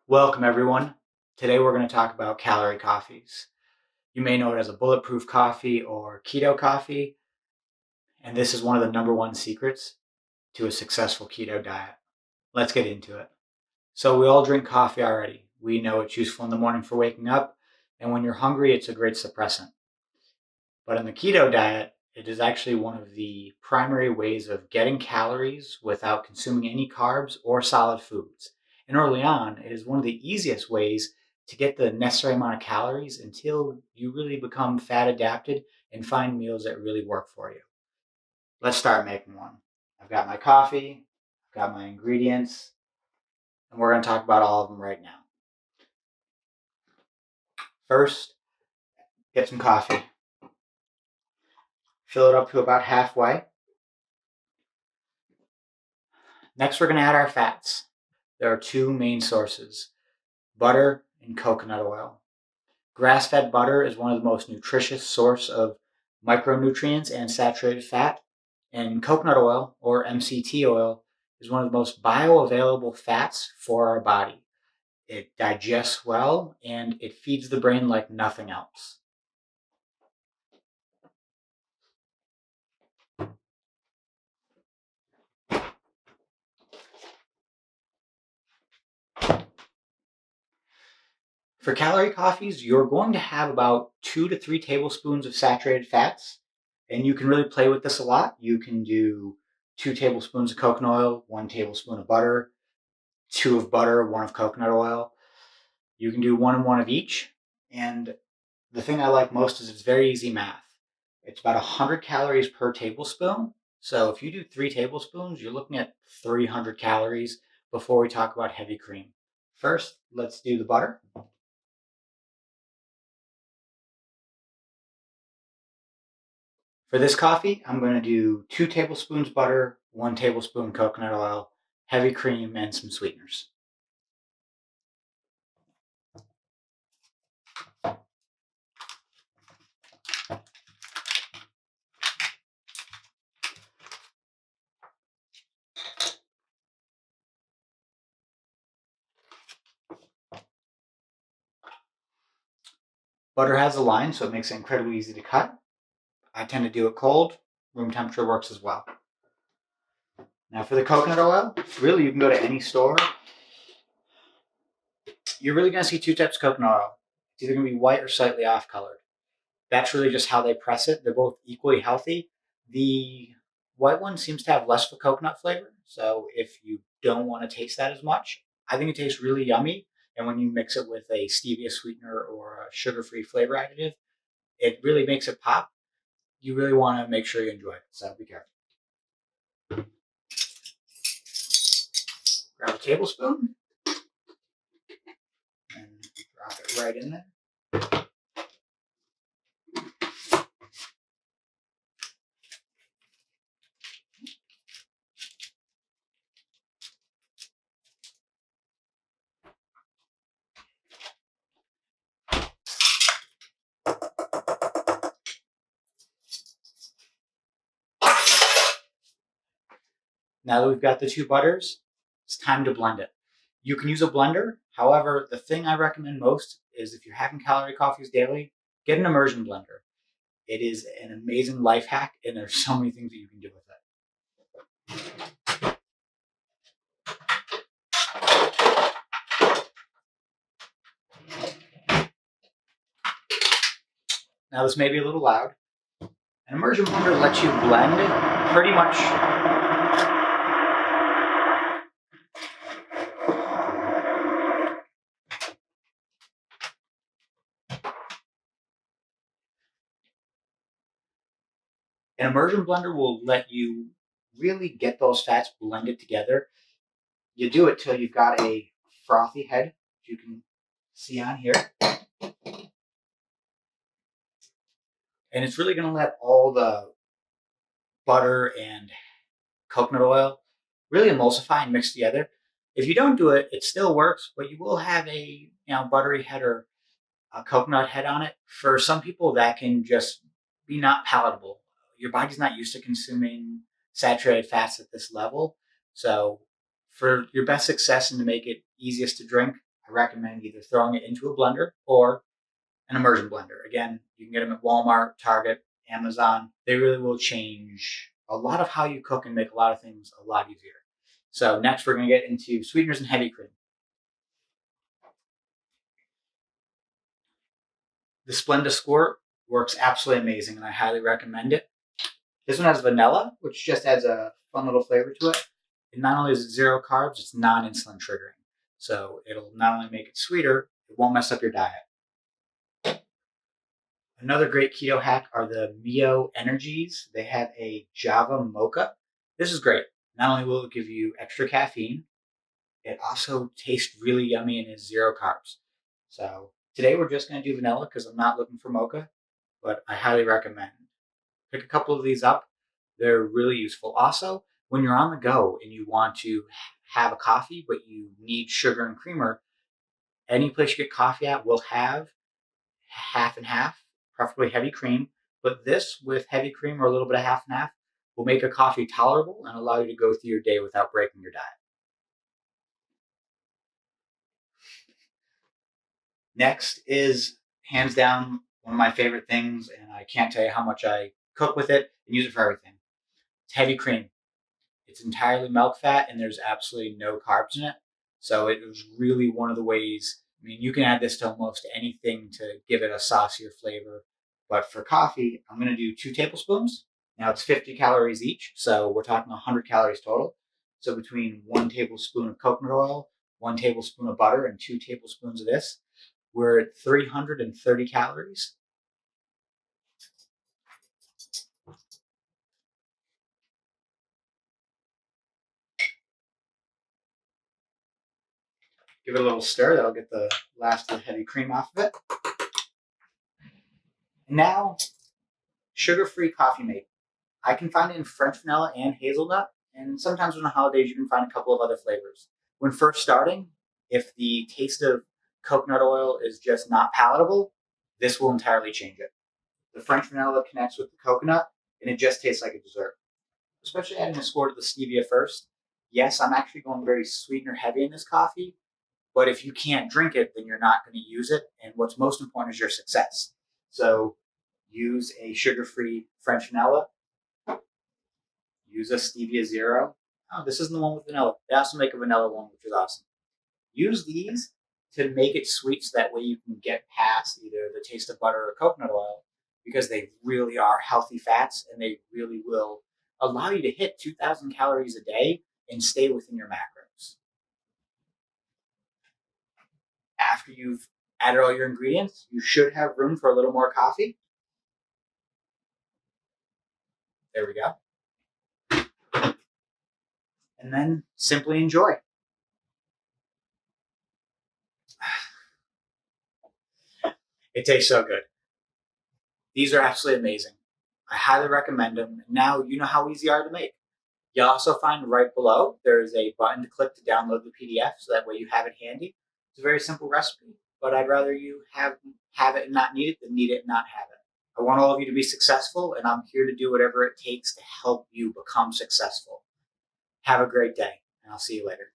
Welcome, everyone. Today we're going to talk about calorie coffees. You may know it as a bulletproof coffee or keto coffee, and this is one of the number one secrets to a successful keto diet. Let's get into it. So, we all drink coffee already. We know it's useful in the morning for waking up, and when you're hungry, it's a great suppressant. But in the keto diet, it is actually one of the primary ways of getting calories without consuming any carbs or solid foods. And early on, it is one of the easiest ways to get the necessary amount of calories until you really become fat adapted and find meals that really work for you. Let's start making one. I've got my coffee, I've got my ingredients, and we're going to talk about all of them right now. First, get some coffee. Fill it up to about halfway. Next, we're going to add our fats. There are two main sources, butter and coconut oil. Grass-fed butter is one of the most nutritious source of micronutrients and saturated fat, and coconut oil, or MCT oil, is one of the most bioavailable fats for our body. It digests well, and it feeds the brain like nothing else. For calorie coffees, you're going to have about 2 to 3 tablespoons of saturated fats, and you can really play with this a lot. You can do 2 tablespoons of coconut oil, 1 tablespoon of butter, 2 of butter, 1 of coconut oil. You can do 1 and 1 of each, and the thing I like most is it's very easy math. It's about 100 calories per tablespoon, so if you do 3 tablespoons, you're looking at 300 calories before we talk about heavy cream. First, let's do the butter. For this coffee, I'm going to do 2 tablespoons butter, 1 tablespoon coconut oil, heavy cream, and some sweeteners. Butter has a line, so it makes it incredibly easy to cut. I tend to do it cold. Room temperature works as well. Now for the coconut oil, really you can go to any store. You're really going to see 2 types of coconut oil. It's either going to be white or slightly off colored. That's really just how they press it. They're both equally healthy. The white one seems to have less of a coconut flavor, so if you don't want to taste that as much, I think it tastes really yummy. And when you mix it with a stevia sweetener or a sugar-free flavor additive, it really makes it pop. You really want to make sure you enjoy it, so be careful. Grab a tablespoon and drop it right in there. Now that we've got the 2 butters, it's time to blend it. You can use a blender. However, the thing I recommend most is if you're having calorie coffees daily, get an immersion blender. It is an amazing life hack, and there's so many things that you can do with it. Now this may be a little loud. An immersion blender lets you blend pretty much An immersion blender will let you really get those fats blended together. You do it till you've got a frothy head, as you can see on here. And it's really going to let all the butter and coconut oil really emulsify and mix together. If you don't do it, it still works, but you will have a buttery head or a coconut head on it. For some people, that can just be not palatable. Your body's not used to consuming saturated fats at this level. So for your best success and to make it easiest to drink, I recommend either throwing it into a blender or an immersion blender. Again, you can get them at Walmart, Target, Amazon. They really will change a lot of how you cook and make a lot of things a lot easier. So next we're going to get into sweeteners and heavy cream. The Splenda Squirt works absolutely amazing and I highly recommend it. This one has vanilla, which just adds a fun little flavor to it. And not only is it zero carbs, it's non-insulin triggering. So it'll not only make it sweeter, it won't mess up your diet. Another great keto hack are the Mio Energies. They have a Java Mocha. This is great. Not only will it give you extra caffeine, it also tastes really yummy and is zero carbs. So today we're just going to do vanilla because I'm not looking for mocha, but I highly recommend. Pick a couple of these up. They're really useful. Also, when you're on the go and you want to have a coffee, but you need sugar and creamer, any place you get coffee at will have half and half, preferably heavy cream. But this with heavy cream or a little bit of half and half will make a coffee tolerable and allow you to go through your day without breaking your diet. Next is hands down one of my favorite things, and I can't tell you how much I cook with it and use it for everything. It's heavy cream. It's entirely milk fat and there's absolutely no carbs in it. So it was really one of the ways, I mean, you can add this to almost anything to give it a saucier flavor. But for coffee, I'm going to do 2 tablespoons. Now it's 50 calories each. So we're talking 100 calories total. So between 1 tablespoon of coconut oil, 1 tablespoon of butter, and 2 tablespoons of this, we're at 330 calories. Give it a little stir. That'll get the last of the heavy cream off of it. Now, sugar-free coffee mate. I can find it in French vanilla and hazelnut, and sometimes on the holidays you can find a couple of other flavors. When first starting, if the taste of coconut oil is just not palatable, this will entirely change it. The French vanilla connects with the coconut, and it just tastes like a dessert. Especially adding a squirt of the stevia first. Yes, I'm actually going very sweetener heavy in this coffee, but if you can't drink it, then you're not going to use it, and what's most important is your success. So use a sugar-free French vanilla. Use a stevia zero. Oh, this isn't the one with vanilla. They also make a vanilla one, which is awesome. Use these to make it sweet so that way you can get past either the taste of butter or coconut oil because they really are healthy fats and they really will allow you to hit 2,000 calories a day and stay within your macros. After you've added all your ingredients, you should have room for a little more coffee. There we go. And then simply enjoy. It tastes so good. These are absolutely amazing. I highly recommend them. Now you know how easy they are to make. You'll also find right below there's a button to click to download the PDF so that way you have it handy. It's a very simple recipe, but I'd rather you have it and not need it than need it and not have it. I want all of you to be successful, and I'm here to do whatever it takes to help you become successful. Have a great day, and I'll see you later.